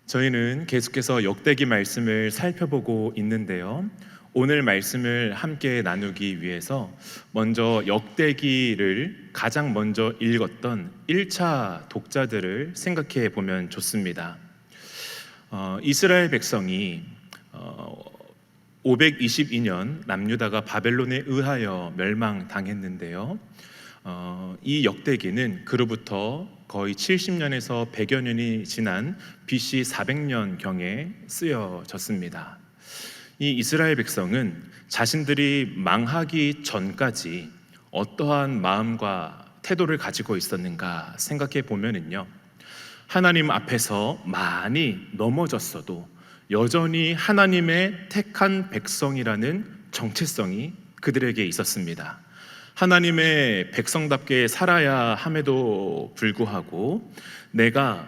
저희는 계속해서 역대기 말씀을 살펴보고 있는데요. 오늘 말씀을 함께 나누기 위해서 먼저 역대기를 가장 먼저 읽었던 1차 독자들을 생각해 보면 좋습니다. 이스라엘 백성이 522년 남유다가 바벨론에 의하여 멸망당했는데요. 이 역대기는 그로부터 거의 70년에서 100여 년이 지난 BC 400년경에 쓰여졌습니다. 이 이스라엘 백성은 자신들이 망하기 전까지 어떠한 마음과 태도를 가지고 있었는가 생각해 보면은요, 하나님 앞에서 많이 넘어졌어도 여전히 하나님의 택한 백성이라는 정체성이 그들에게 있었습니다. 하나님의 백성답게 살아야 함에도 불구하고 내가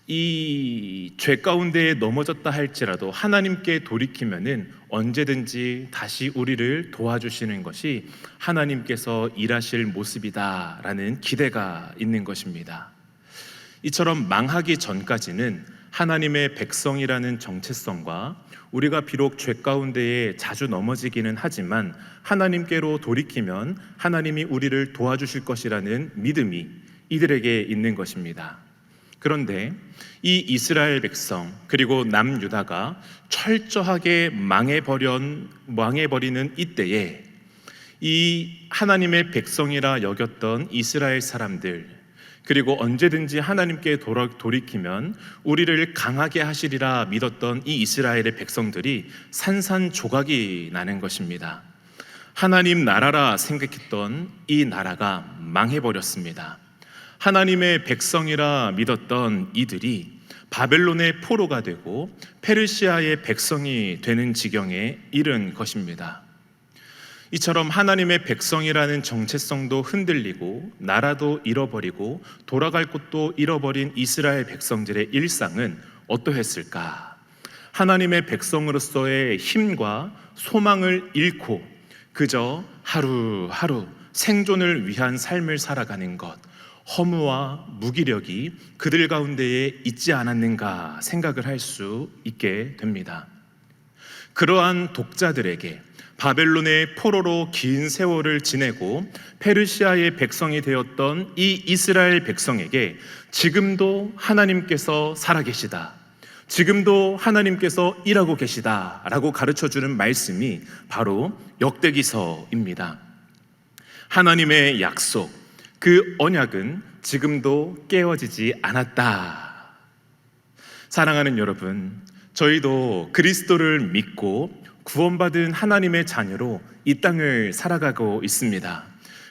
이 죄 가운데 넘어졌다 할지라도 하나님께 돌이키면은 언제든지 다시 우리를 도와주시는 것이 하나님께서 일하실 모습이다라는 기대가 있는 것입니다. 이처럼 망하기 전까지는 하나님의 백성이라는 정체성과 우리가 비록 죄 가운데에 자주 넘어지기는 하지만 하나님께로 돌이키면 하나님이 우리를 도와주실 것이라는 믿음이 이들에게 있는 것입니다. 그런데 이 이스라엘 백성 그리고 남유다가 철저하게 망해버리는 이때에 이 하나님의 백성이라 여겼던 이스라엘 사람들, 그리고 언제든지 하나님께 돌이키면 우리를 강하게 하시리라 믿었던 이 이스라엘의 백성들이 산산조각이 나는 것입니다. 하나님 나라라 생각했던 이 나라가 망해버렸습니다. 하나님의 백성이라 믿었던 이들이 바벨론의 포로가 되고 페르시아의 백성이 되는 지경에 이른 것입니다. 이처럼 하나님의 백성이라는 정체성도 흔들리고 나라도 잃어버리고 돌아갈 곳도 잃어버린 이스라엘 백성들의 일상은 어떠했을까? 하나님의 백성으로서의 힘과 소망을 잃고 그저 하루하루 생존을 위한 삶을 살아가는 것, 허무와 무기력이 그들 가운데에 있지 않았는가 생각을 할 수 있게 됩니다. 그러한 독자들에게 바벨론의 포로로 긴 세월을 지내고 페르시아의 백성이 되었던 이 이스라엘 백성에게 지금도 하나님께서 살아계시다, 지금도 하나님께서 일하고 계시다 라고 가르쳐주는 말씀이 바로 역대기서입니다. 하나님의 약속, 그 언약은 지금도 깨어지지 않았다. 사랑하는 여러분, 저희도 그리스도를 믿고 구원받은 하나님의 자녀로 이 땅을 살아가고 있습니다.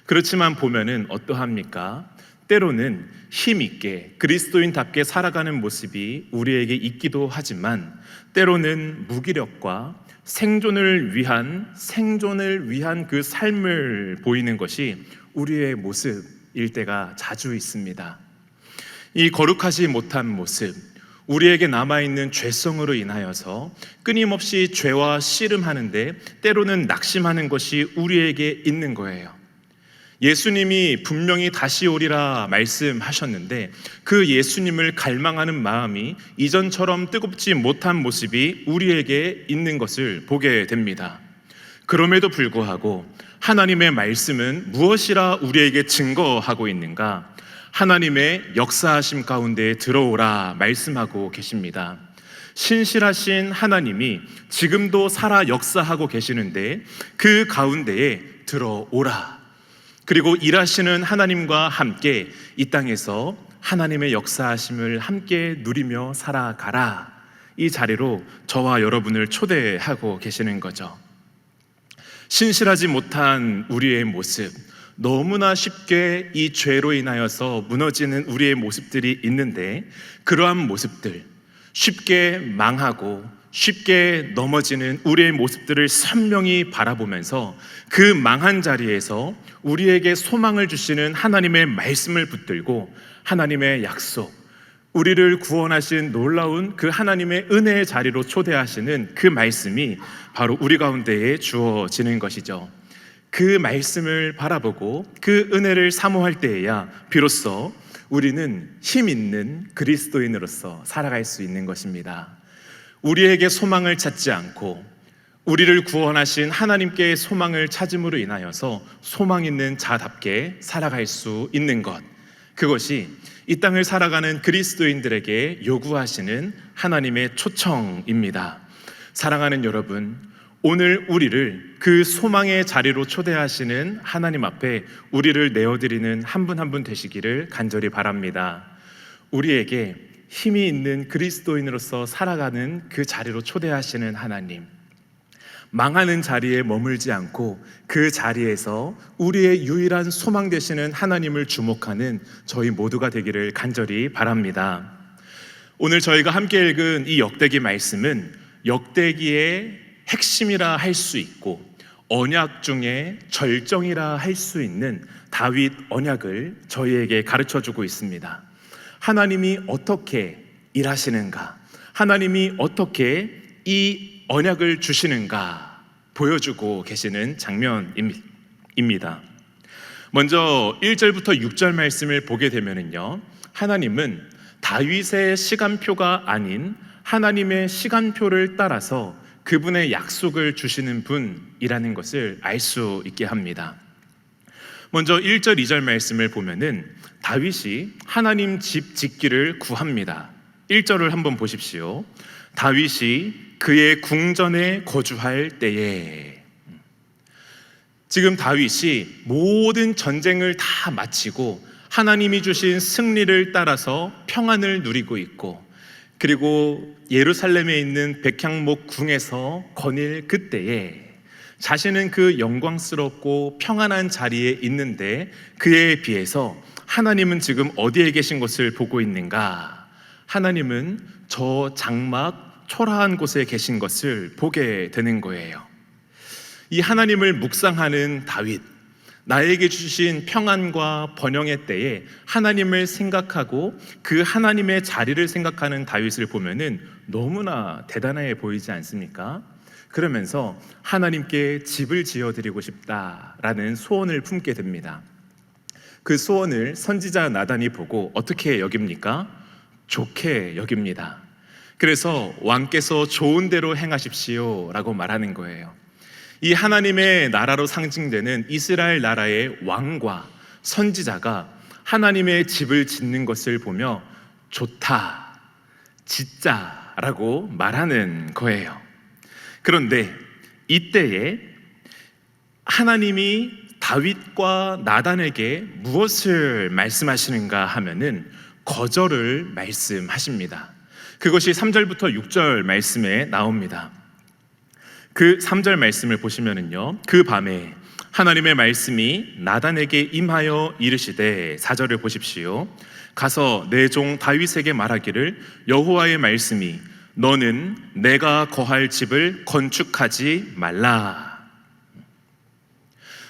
그렇지만 보면은 어떠합니까? 때로는 힘있게 그리스도인답게 살아가는 모습이 우리에게 있기도 하지만 때로는 무기력과 생존을 위한 그 삶을 보이는 것이 우리의 모습일 때가 자주 있습니다. 이 거룩하지 못한 모습, 우리에게 남아있는 죄성으로 인하여서 끊임없이 죄와 씨름하는데 때로는 낙심하는 것이 우리에게 있는 거예요. 예수님이 분명히 다시 오리라 말씀하셨는데 그 예수님을 갈망하는 마음이 이전처럼 뜨겁지 못한 모습이 우리에게 있는 것을 보게 됩니다. 그럼에도 불구하고 하나님의 말씀은 무엇이라 우리에게 증거하고 있는가? 하나님의 역사하심 가운데 들어오라 말씀하고 계십니다. 신실하신 하나님이 지금도 살아 역사하고 계시는데 그 가운데에 들어오라. 그리고 일하시는 하나님과 함께 이 땅에서 하나님의 역사하심을 함께 누리며 살아가라. 이 자리로 저와 여러분을 초대하고 계시는 거죠. 신실하지 못한 우리의 모습, 너무나 쉽게 이 죄로 인하여서 무너지는 우리의 모습들이 있는데 그러한 모습들, 쉽게 망하고 쉽게 넘어지는 우리의 모습들을 선명히 바라보면서 그 망한 자리에서 우리에게 소망을 주시는 하나님의 말씀을 붙들고 하나님의 약속, 우리를 구원하신 놀라운 그 하나님의 은혜의 자리로 초대하시는 그 말씀이 바로 우리 가운데에 주어지는 것이죠. 그 말씀을 바라보고 그 은혜를 사모할 때에야 비로소 우리는 힘 있는 그리스도인으로서 살아갈 수 있는 것입니다. 우리에게 소망을 찾지 않고 우리를 구원하신 하나님께 소망을 찾음으로 인하여서 소망 있는 자답게 살아갈 수 있는 것, 그것이 이 땅을 살아가는 그리스도인들에게 요구하시는 하나님의 초청입니다. 사랑하는 여러분, 오늘 우리를 그 소망의 자리로 초대하시는 하나님 앞에 우리를 내어드리는 한 분 한 분 되시기를 간절히 바랍니다. 우리에게 힘이 있는 그리스도인으로서 살아가는 그 자리로 초대하시는 하나님, 망하는 자리에 머물지 않고 그 자리에서 우리의 유일한 소망 되시는 하나님을 주목하는 저희 모두가 되기를 간절히 바랍니다. 오늘 저희가 함께 읽은 이 역대기 말씀은 역대기의 핵심이라 할 수 있고 언약 중에 절정이라 할 수 있는 다윗 언약을 저희에게 가르쳐주고 있습니다. 하나님이 어떻게 일하시는가, 하나님이 어떻게 이 언약을 주시는가 보여주고 계시는 장면입니다. 먼저 1절부터 6절 말씀을 보게 되면요, 하나님은 다윗의 시간표가 아닌 하나님의 시간표를 따라서 그분의 약속을 주시는 분이라는 것을 알 수 있게 합니다. 먼저 1절 2절 말씀을 보면은 다윗이 하나님 집 짓기를 구합니다. 1절을 한번 보십시오. 다윗이 그의 궁전에 거주할 때에, 지금 다윗이 모든 전쟁을 다 마치고 하나님이 주신 승리를 따라서 평안을 누리고 있고, 그리고 예루살렘에 있는 백향목 궁에서 거닐 그때에 자신은 그 영광스럽고 평안한 자리에 있는데 그에 비해서 하나님은 지금 어디에 계신 것을 보고 있는가? 하나님은 저 장막 초라한 곳에 계신 것을 보게 되는 거예요. 이 하나님을 묵상하는 다윗, 나에게 주신 평안과 번영의 때에 하나님을 생각하고 그 하나님의 자리를 생각하는 다윗을 보면은 너무나 대단해 보이지 않습니까? 그러면서 하나님께 집을 지어드리고 싶다라는 소원을 품게 됩니다. 그 소원을 선지자 나단이 보고 어떻게 여깁니까? 좋게 여깁니다. 그래서 왕께서 좋은 대로 행하십시오 라고 말하는 거예요. 이 하나님의 나라로 상징되는 이스라엘 나라의 왕과 선지자가 하나님의 집을 짓는 것을 보며 좋다, 짓자라고 말하는 거예요. 그런데 이때에 하나님이 다윗과 나단에게 무엇을 말씀하시는가 하면은 거절을 말씀하십니다. 그것이 3절부터 6절 말씀에 나옵니다. 그 3절 말씀을 보시면은요, 그 밤에 하나님의 말씀이 나단에게 임하여 이르시되, 4절을 보십시오. 가서 내 종 다윗에게 말하기를 여호와의 말씀이 너는 내가 거할 집을 건축하지 말라.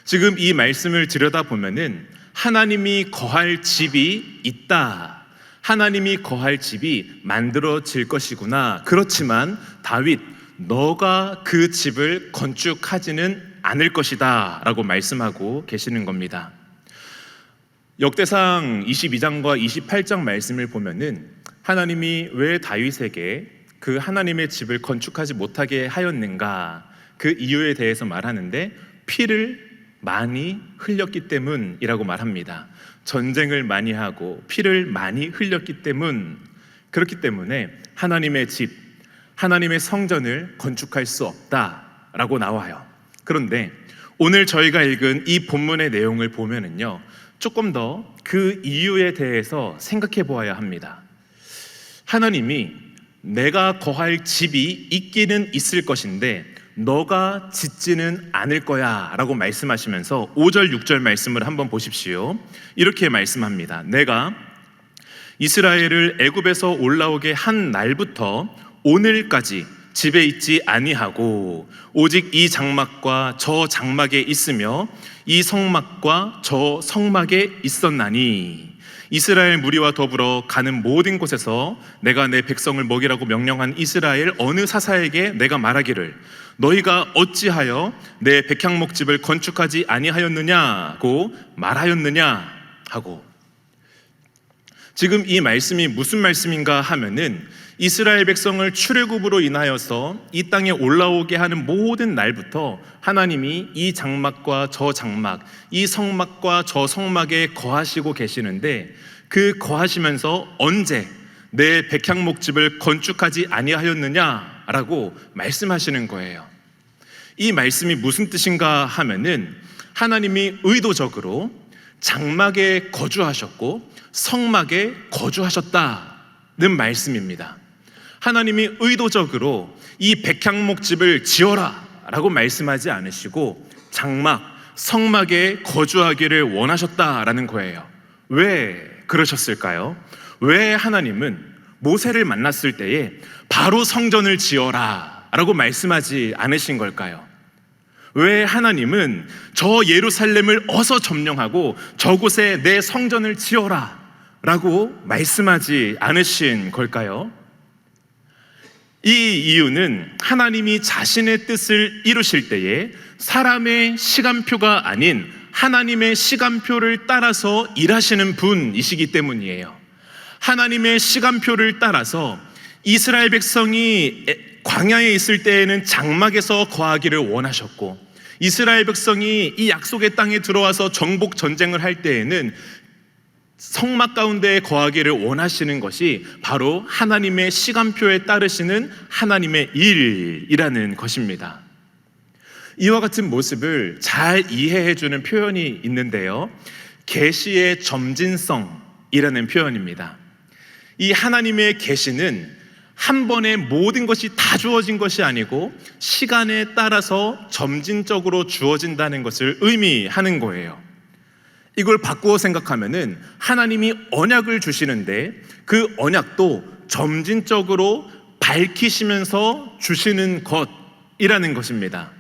지금 이 말씀을 들여다보면은 하나님이 거할 집이 있다, 하나님이 거할 집이 만들어질 것이구나. 그렇지만 다윗, 너가 그 집을 건축하지는 않을 것이다 라고 말씀하고 계시는 겁니다. 역대상 22장과 28장 말씀을 보면은 하나님이 왜 다윗에게 그 하나님의 집을 건축하지 못하게 하였는가, 그 이유에 대해서 말하는데 피를 많이 흘렸기 때문이라고 말합니다. 전쟁을 많이 하고 피를 많이 흘렸기 때문, 그렇기 때문에 하나님의 집, 하나님의 성전을 건축할 수 없다라고 나와요. 그런데 오늘 저희가 읽은 이 본문의 내용을 보면은요, 조금 더 그 이유에 대해서 생각해 보아야 합니다. 하나님이 내가 거할 집이 있기는 있을 것인데 너가 짓지는 않을 거야 라고 말씀하시면서 5절 6절 말씀을 한번 보십시오. 이렇게 말씀합니다. 내가 이스라엘을 애굽에서 올라오게 한 날부터 오늘까지 집에 있지 아니하고 오직 이 장막과 저 장막에 있으며 이 성막과 저 성막에 있었나니 이스라엘 무리와 더불어 가는 모든 곳에서 내가 내 백성을 먹이라고 명령한 이스라엘 어느 사사에게 내가 말하기를 너희가 어찌하여 내 백향목집을 건축하지 아니하였느냐고 말하였느냐 하고, 지금 이 말씀이 무슨 말씀인가 하면은 이스라엘 백성을 출애굽으로 인하여서 이 땅에 올라오게 하는 모든 날부터 하나님이 이 장막과 저 장막, 이 성막과 저 성막에 거하시고 계시는데, 그 거하시면서 언제 내 백향목집을 건축하지 아니하였느냐라고 말씀하시는 거예요. 이 말씀이 무슨 뜻인가 하면은 하나님이 의도적으로 장막에 거주하셨고 성막에 거주하셨다는 말씀입니다. 하나님이 의도적으로 이 백향목집을 지어라 라고 말씀하지 않으시고 장막, 성막에 거주하기를 원하셨다라는 거예요. 왜 그러셨을까요? 왜 하나님은 모세를 만났을 때에 바로 성전을 지어라 라고 말씀하지 않으신 걸까요? 왜 하나님은 저 예루살렘을 어서 점령하고 저곳에 내 성전을 지어라 라고 말씀하지 않으신 걸까요? 이 이유는 하나님이 자신의 뜻을 이루실 때에 사람의 시간표가 아닌 하나님의 시간표를 따라서 일하시는 분이시기 때문이에요. 하나님의 시간표를 따라서 이스라엘 백성이 광야에 있을 때에는 장막에서 거하기를 원하셨고, 이스라엘 백성이 이 약속의 땅에 들어와서 정복 전쟁을 할 때에는 성막 가운데 거하기를 원하시는 것이 바로 하나님의 시간표에 따르시는 하나님의 일이라는 것입니다. 이와 같은 모습을 잘 이해해주는 표현이 있는데요, 계시의 점진성이라는 표현입니다. 이 하나님의 계시는 한 번에 모든 것이 다 주어진 것이 아니고 시간에 따라서 점진적으로 주어진다는 것을 의미하는 거예요. 이걸 바꾸어 생각하면은 하나님이 언약을 주시는데 그 언약도 점진적으로 밝히시면서 주시는 것이라는 것입니다.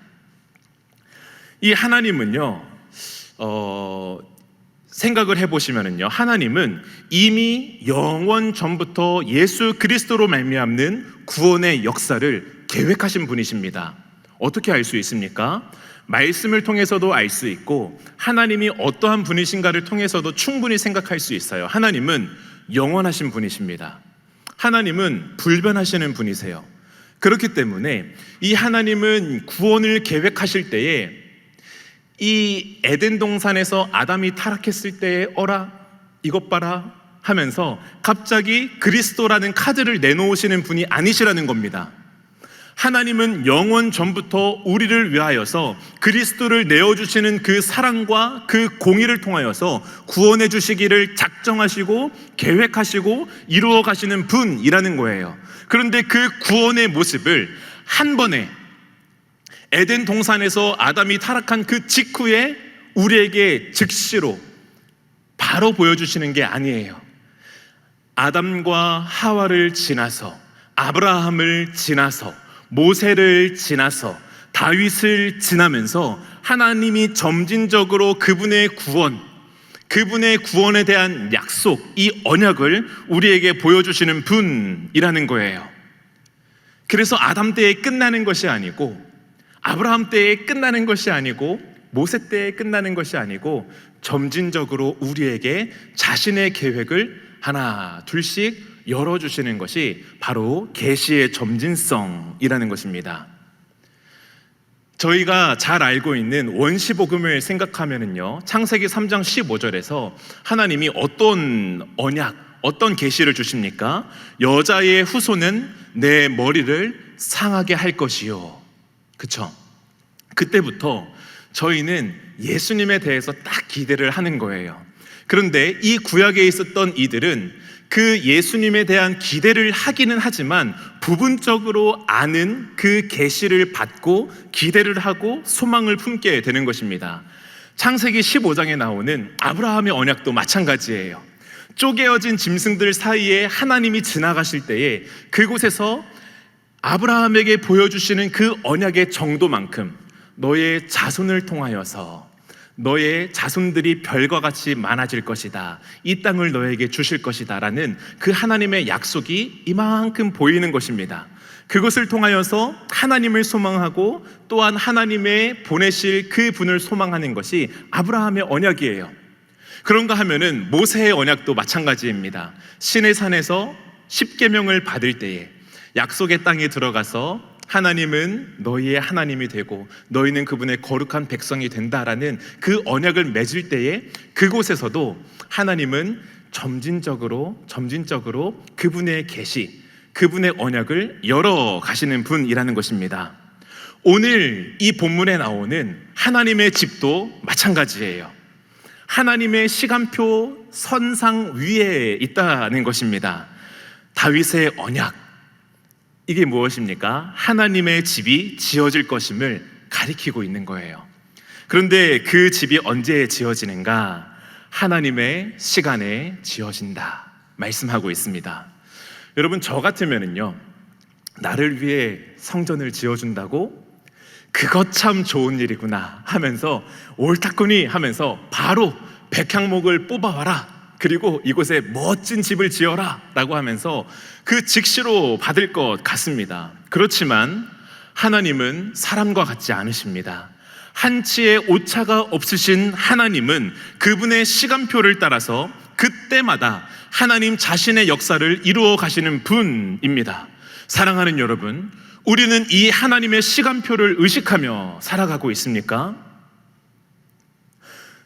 이 하나님은요, 생각을 해보시면은요, 하나님은 이미 영원 전부터 예수 그리스도로 말미암는 구원의 역사를 계획하신 분이십니다. 어떻게 알 수 있습니까? 말씀을 통해서도 알 수 있고 하나님이 어떠한 분이신가를 통해서도 충분히 생각할 수 있어요. 하나님은 영원하신 분이십니다. 하나님은 불변하시는 분이세요. 그렇기 때문에 이 하나님은 구원을 계획하실 때에 이 에덴 동산에서 아담이 타락했을 때에 어라 이것 봐라 하면서 갑자기 그리스도라는 카드를 내놓으시는 분이 아니시라는 겁니다. 하나님은 영원 전부터 우리를 위하여서 그리스도를 내어주시는 그 사랑과 그 공의를 통하여서 구원해 주시기를 작정하시고 계획하시고 이루어 가시는 분이라는 거예요. 그런데 그 구원의 모습을 한 번에 에덴 동산에서 아담이 타락한 그 직후에 우리에게 즉시로 바로 보여주시는 게 아니에요. 아담과 하와를 지나서, 아브라함을 지나서, 모세를 지나서, 다윗을 지나면서 하나님이 점진적으로 그분의 구원에 대한 약속, 이 언약을 우리에게 보여주시는 분이라는 거예요. 그래서 아담 때에 끝나는 것이 아니고, 아브라함 때에 끝나는 것이 아니고, 모세 때에 끝나는 것이 아니고 점진적으로 우리에게 자신의 계획을 하나 둘씩 열어주시는 것이 바로 계시의 점진성이라는 것입니다. 저희가 잘 알고 있는 원시복음을 생각하면은요, 창세기 3장 15절에서 하나님이 어떤 언약, 어떤 계시를 주십니까? 여자의 후손은 내 머리를 상하게 할 것이요. 그쵸? 그때부터 저희는 예수님에 대해서 딱 기대를 하는 거예요. 그런데 이 구약에 있었던 이들은 그 예수님에 대한 기대를 하기는 하지만 부분적으로 아는 그 계시를 받고 기대를 하고 소망을 품게 되는 것입니다. 창세기 15장에 나오는 아브라함의 언약도 마찬가지예요. 쪼개어진 짐승들 사이에 하나님이 지나가실 때에 그곳에서 아브라함에게 보여주시는 그 언약의 정도만큼 너의 자손을 통하여서 너의 자손들이 별과 같이 많아질 것이다, 이 땅을 너에게 주실 것이다 라는 그 하나님의 약속이 이만큼 보이는 것입니다. 그것을 통하여서 하나님을 소망하고 또한 하나님의 보내실 그 분을 소망하는 것이 아브라함의 언약이에요. 그런가 하면은 모세의 언약도 마찬가지입니다. 시내산에서 십계명을 받을 때에 약속의 땅에 들어가서 하나님은 너희의 하나님이 되고 너희는 그분의 거룩한 백성이 된다라는 그 언약을 맺을 때에 그곳에서도 하나님은 점진적으로 그분의 계시, 그분의 언약을 열어 가시는 분이라는 것입니다. 오늘 이 본문에 나오는 하나님의 집도 마찬가지예요. 하나님의 시간표 선상 위에 있다는 것입니다. 다윗의 언약, 이게 무엇입니까? 하나님의 집이 지어질 것임을 가리키고 있는 거예요. 그런데 그 집이 언제 지어지는가? 하나님의 시간에 지어진다 말씀하고 있습니다. 여러분, 저 같으면은요, 나를 위해 성전을 지어준다고? 그것 참 좋은 일이구나 하면서 옳다구니 하면서 바로 백향목을 뽑아와라, 그리고 이곳에 멋진 집을 지어라 라고 하면서 그 즉시로 받을 것 같습니다. 그렇지만 하나님은 사람과 같지 않으십니다. 한치의 오차가 없으신 하나님은 그분의 시간표를 따라서 그때마다 하나님 자신의 역사를 이루어 가시는 분입니다. 사랑하는 여러분, 우리는 이 하나님의 시간표를 의식하며 살아가고 있습니까?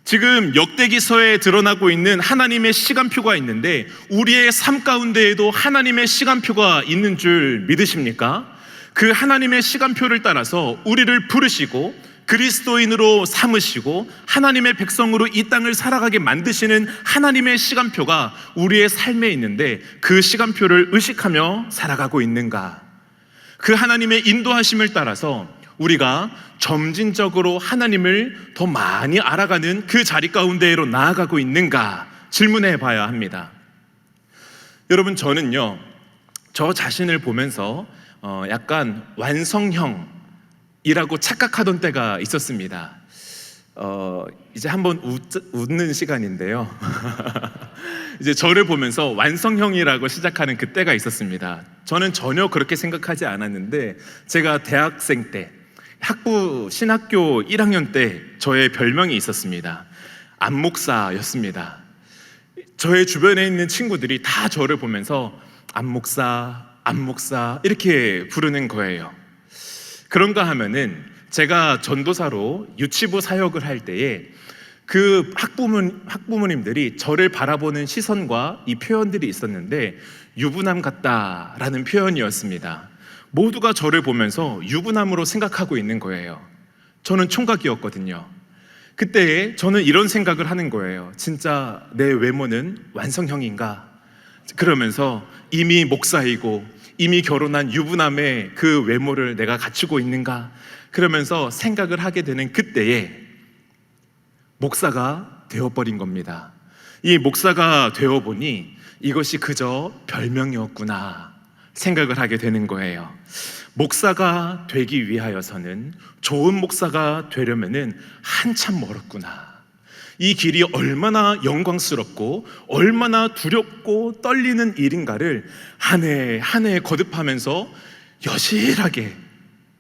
지금 역대기서에 드러나고 있는 하나님의 시간표가 있는데 우리의 삶 가운데에도 하나님의 시간표가 있는 줄 믿으십니까? 그 하나님의 시간표를 따라서 우리를 부르시고 그리스도인으로 삼으시고 하나님의 백성으로 이 땅을 살아가게 만드시는 하나님의 시간표가 우리의 삶에 있는데 그 시간표를 의식하며 살아가고 있는가? 그 하나님의 인도하심을 따라서 우리가 점진적으로 하나님을 더 많이 알아가는 그 자리 가운데로 나아가고 있는가 질문해 봐야 합니다. 여러분, 저는요, 저 자신을 보면서 약간 완성형이라고 착각하던 때가 있었습니다. 이제 한번 웃는 시간인데요. 이제 저를 보면서 완성형이라고 시작하는 그때가 있었습니다. 저는 전혀 그렇게 생각하지 않았는데 제가 대학생 때 신학교 1학년 때 저의 별명이 있었습니다. 안목사였습니다. 저의 주변에 있는 친구들이 다 저를 보면서 안목사 이렇게 부르는 거예요. 그런가 하면은 제가 전도사로 유치부 사역을 할 때에 그 학부모님들이 저를 바라보는 시선과 이 표현들이 있었는데 유부남 같다라는 표현이었습니다. 모두가 저를 보면서 유부남으로 생각하고 있는 거예요. 저는 총각이었거든요. 그때 저는 이런 생각을 하는 거예요. 진짜 내 외모는 완성형인가? 그러면서 이미 목사이고 이미 결혼한 유부남의 그 외모를 내가 갖추고 있는가? 그러면서 생각을 하게 되는 그때에 목사가 되어버린 겁니다. 이 목사가 되어보니 이것이 그저 별명이었구나 생각을 하게 되는 거예요. 목사가 되기 위하여서는, 좋은 목사가 되려면은 한참 멀었구나. 이 길이 얼마나 영광스럽고 얼마나 두렵고 떨리는 일인가를 한 해 한 해 거듭하면서 여실하게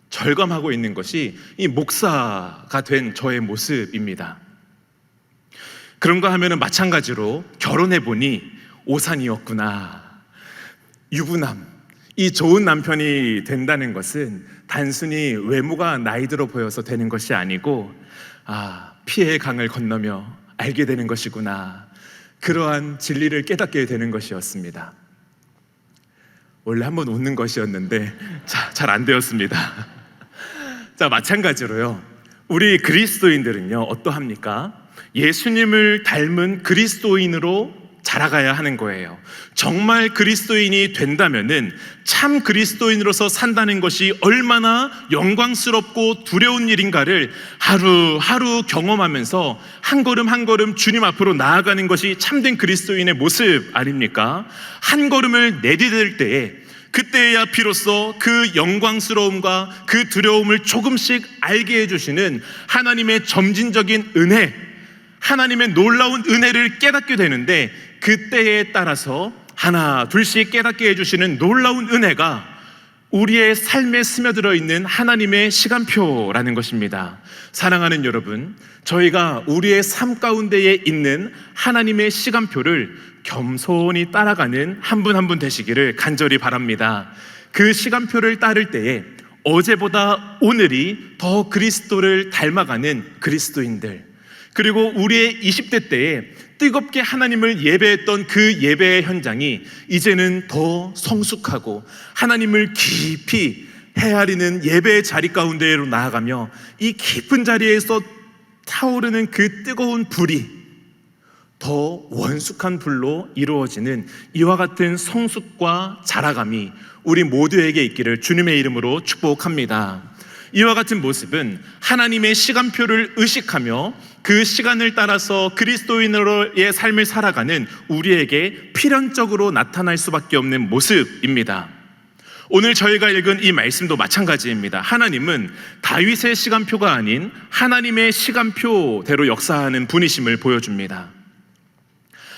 절감하고 있는 것이 이 목사가 된 저의 모습입니다. 그런가 하면은 마찬가지로 결혼해보니 오산이었구나. 유부남, 이 좋은 남편이 된다는 것은 단순히 외모가 나이 들어 보여서 되는 것이 아니고 피해의 강을 건너며 알게 되는 것이구나. 그러한 진리를 깨닫게 되는 것이었습니다. 원래 한번 웃는 것이었는데 잘 안 되었습니다. 자, 마찬가지로요, 우리 그리스도인들은요 어떠합니까? 예수님을 닮은 그리스도인으로 자라가야 하는 거예요. 정말 그리스도인이 된다면은 참 그리스도인으로서 산다는 것이 얼마나 영광스럽고 두려운 일인가를 하루하루 경험하면서 한 걸음 한 걸음 주님 앞으로 나아가는 것이 참된 그리스도인의 모습 아닙니까? 한 걸음을 내디딜 때에 그때야 비로소 그 영광스러움과 그 두려움을 조금씩 알게 해주시는 하나님의 점진적인 은혜, 하나님의 놀라운 은혜를 깨닫게 되는데, 그때에 따라서 하나 둘씩 깨닫게 해주시는 놀라운 은혜가 우리의 삶에 스며들어 있는 하나님의 시간표라는 것입니다. 사랑하는 여러분, 저희가 우리의 삶 가운데에 있는 하나님의 시간표를 겸손히 따라가는 한 분 한 분 되시기를 간절히 바랍니다. 그 시간표를 따를 때에 어제보다 오늘이 더 그리스도를 닮아가는 그리스도인들, 그리고 우리의 20대 때에 뜨겁게 하나님을 예배했던 그 예배의 현장이 이제는 더 성숙하고 하나님을 깊이 헤아리는 예배의 자리 가운데로 나아가며 이 깊은 자리에서 타오르는 그 뜨거운 불이 더 원숙한 불로 이루어지는 이와 같은 성숙과 자라감이 우리 모두에게 있기를 주님의 이름으로 축복합니다. 이와 같은 모습은 하나님의 시간표를 의식하며 그 시간을 따라서 그리스도인으로의 삶을 살아가는 우리에게 필연적으로 나타날 수밖에 없는 모습입니다. 오늘 저희가 읽은 이 말씀도 마찬가지입니다. 하나님은 다윗의 시간표가 아닌 하나님의 시간표대로 역사하는 분이심을 보여줍니다.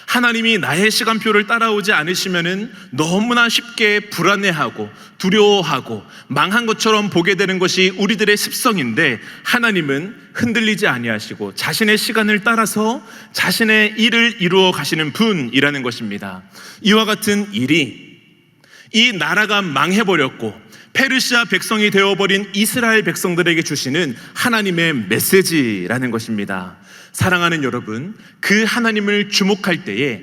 하나님이 나의 시간표를 따라오지 않으시면은 너무나 쉽게 불안해하고 두려워하고 망한 것처럼 보게 되는 것이 우리들의 습성인데, 하나님은 흔들리지 아니하시고 자신의 시간을 따라서 자신의 일을 이루어 가시는 분이라는 것입니다. 이와 같은 일이 이 나라가 망해버렸고 페르시아 백성이 되어버린 이스라엘 백성들에게 주시는 하나님의 메시지라는 것입니다. 사랑하는 여러분, 그 하나님을 주목할 때에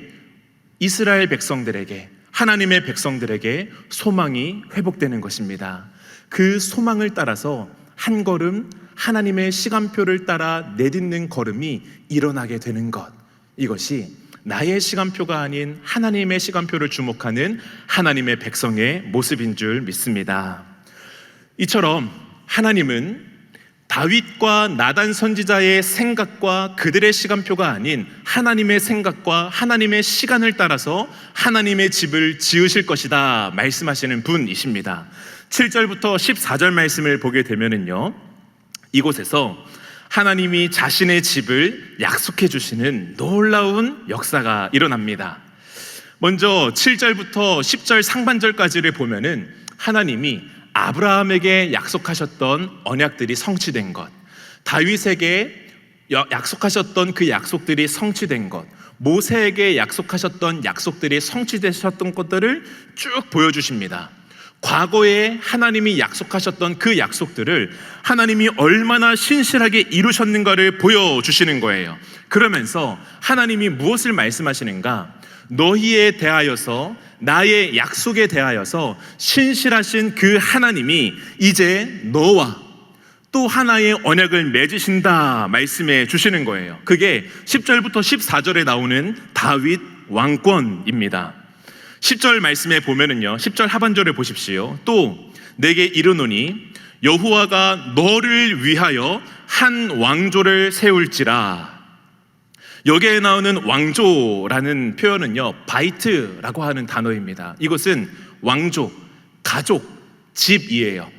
이스라엘 백성들에게, 하나님의 백성들에게 소망이 회복되는 것입니다. 그 소망을 따라서 한 걸음 하나님의 시간표를 따라 내딛는 걸음이 일어나게 되는 것, 이것이 나의 시간표가 아닌 하나님의 시간표를 주목하는 하나님의 백성의 모습인 줄 믿습니다. 이처럼 하나님은 다윗과 나단 선지자의 생각과 그들의 시간표가 아닌 하나님의 생각과 하나님의 시간을 따라서 하나님의 집을 지으실 것이다 말씀하시는 분이십니다. 7절부터 14절 말씀을 보게 되면은요, 이곳에서 하나님이 자신의 집을 약속해 주시는 놀라운 역사가 일어납니다. 먼저 7절부터 10절 상반절까지를 보면은 하나님이 아브라함에게 약속하셨던 언약들이 성취된 것, 다윗에게 약속하셨던 그 약속들이 성취된 것, 모세에게 약속하셨던 약속들이 성취되셨던 것들을 쭉 보여주십니다. 과거에 하나님이 약속하셨던 그 약속들을 하나님이 얼마나 신실하게 이루셨는가를 보여주시는 거예요. 그러면서 하나님이 무엇을 말씀하시는가? 너희에 대하여서, 나의 약속에 대하여서 신실하신 그 하나님이 이제 너와 또 하나의 언약을 맺으신다 말씀해 주시는 거예요. 그게 10절부터 14절에 나오는 다윗 왕권입니다. 10절 말씀에 보면은요, 10절 하반절을 보십시오. 또 내게 이르노니 여호와가 너를 위하여 한 왕조를 세울지라. 여기에 나오는 왕조라는 표현은요, 바이트라고 하는 단어입니다. 이것은 왕조, 가족, 집이에요.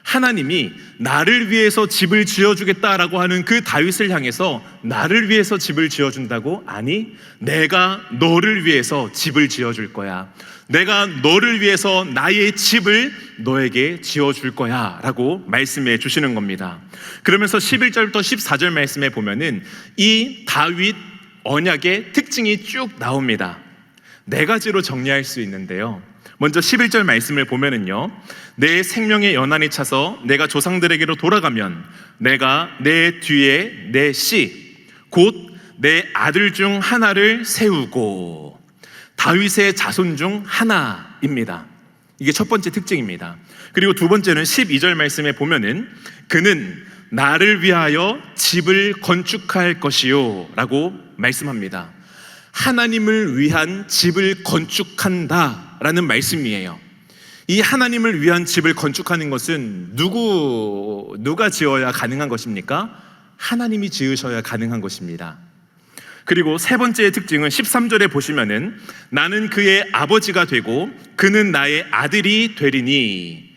하나님이 나를 위해서 집을 지어주겠다라고 하는 그 다윗을 향해서 나를 위해서 집을 지어준다고? 아니, 내가 너를 위해서 집을 지어줄 거야. 내가 너를 위해서 나의 집을 너에게 지어줄 거야 라고 말씀해 주시는 겁니다. 그러면서 11절부터 14절 말씀에 보면은 이 다윗 언약의 특징이 쭉 나옵니다. 네 가지로 정리할 수 있는데요, 먼저 11절 말씀을 보면은요, 내 생명의 연한이 차서 내가 조상들에게로 돌아가면 내가 내 뒤에 내 씨 곧 내 아들 중 하나를 세우고, 다윗의 자손 중 하나입니다. 이게 첫 번째 특징입니다. 그리고 두 번째는 12절 말씀에 보면은 그는 나를 위하여 집을 건축할 것이요 라고 말씀합니다. 하나님을 위한 집을 건축한다 라는 말씀이에요. 이 하나님을 위한 집을 건축하는 것은 누가 지어야 가능한 것입니까? 하나님이 지으셔야 가능한 것입니다. 그리고 세 번째의 특징은 13절에 보시면은 나는 그의 아버지가 되고 그는 나의 아들이 되리니,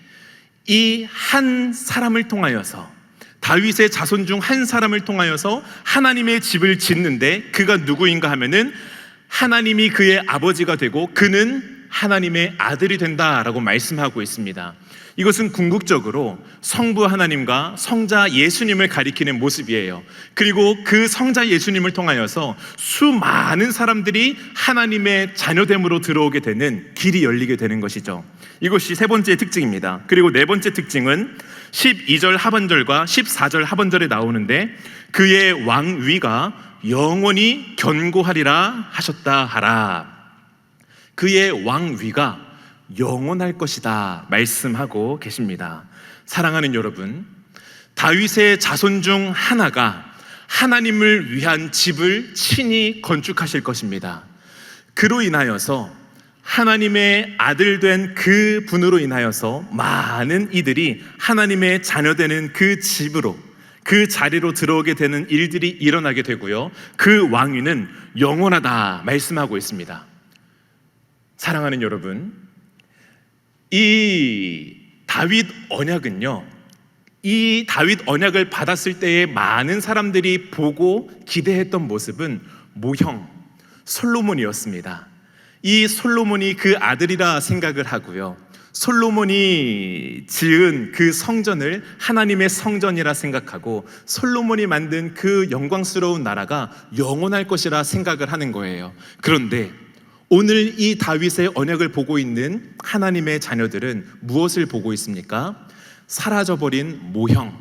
이 한 사람을 통하여서, 다윗의 자손 중 한 사람을 통하여서 하나님의 집을 짓는데 그가 누구인가 하면은 하나님이 그의 아버지가 되고 그는 하나님의 아들이 된다라고 말씀하고 있습니다. 이것은 궁극적으로 성부 하나님과 성자 예수님을 가리키는 모습이에요. 그리고 그 성자 예수님을 통하여서 수많은 사람들이 하나님의 자녀됨으로 들어오게 되는 길이 열리게 되는 것이죠. 이것이 세 번째 특징입니다. 그리고 네 번째 특징은 12절 하반절과 14절 하반절에 나오는데, 그의 왕위가 영원히 견고하리라 하셨다 하라. 그의 왕위가 영원할 것이다 말씀하고 계십니다. 사랑하는 여러분, 다윗의 자손 중 하나가 하나님을 위한 집을 친히 건축하실 것입니다. 그로 인하여서 하나님의 아들 된 그 분으로 인하여서 많은 이들이 하나님의 자녀되는 그 집으로, 그 자리로 들어오게 되는 일들이 일어나게 되고요, 그 왕위는 영원하다 말씀하고 있습니다. 사랑하는 여러분, 이 다윗 언약은요, 이 다윗 언약을 받았을 때에 많은 사람들이 보고 기대했던 모습은 모형 솔로몬이었습니다. 이 솔로몬이 그 아들이라 생각을 하고요, 솔로몬이 지은 그 성전을 하나님의 성전이라 생각하고 솔로몬이 만든 그 영광스러운 나라가 영원할 것이라 생각을 하는 거예요. 그런데 오늘 이 다윗의 언약을 보고 있는 하나님의 자녀들은 무엇을 보고 있습니까? 사라져버린 모형,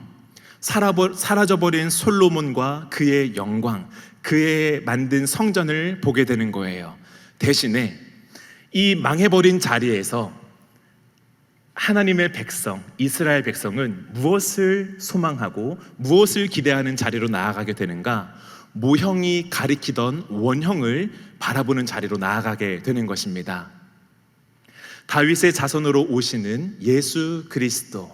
사라져버린 솔로몬과 그의 영광, 그의 만든 성전을 보게 되는 거예요. 대신에 이 망해버린 자리에서 하나님의 백성, 이스라엘 백성은 무엇을 소망하고 무엇을 기대하는 자리로 나아가게 되는가? 모형이 가리키던 원형을 바라보는 자리로 나아가게 되는 것입니다. 다윗의 자손으로 오시는 예수 그리스도,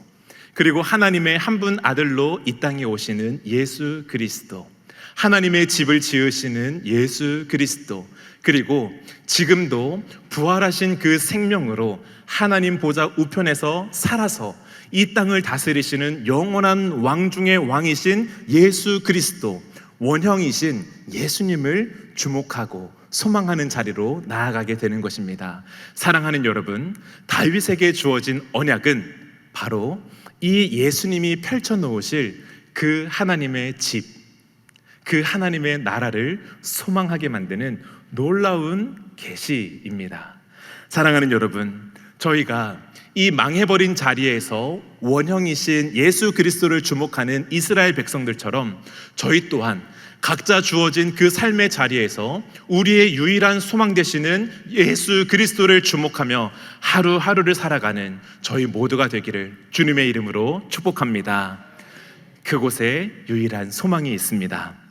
그리고 하나님의 한 분 아들로 이 땅에 오시는 예수 그리스도, 하나님의 집을 지으시는 예수 그리스도, 그리고 지금도 부활하신 그 생명으로 하나님 보좌 우편에서 살아서 이 땅을 다스리시는 영원한 왕 중의 왕이신 예수 그리스도, 원형이신 예수님을 주목하고 소망하는 자리로 나아가게 되는 것입니다. 사랑하는 여러분, 다윗에게 주어진 언약은 바로 이 예수님이 펼쳐놓으실 그 하나님의 집, 그 하나님의 나라를 소망하게 만드는 놀라운 계시입니다. 사랑하는 여러분, 저희가 이 망해버린 자리에서 원형이신 예수 그리스도를 주목하는 이스라엘 백성들처럼 저희 또한 각자 주어진 그 삶의 자리에서 우리의 유일한 소망 되시는 예수 그리스도를 주목하며 하루하루를 살아가는 저희 모두가 되기를 주님의 이름으로 축복합니다. 그곳에 유일한 소망이 있습니다.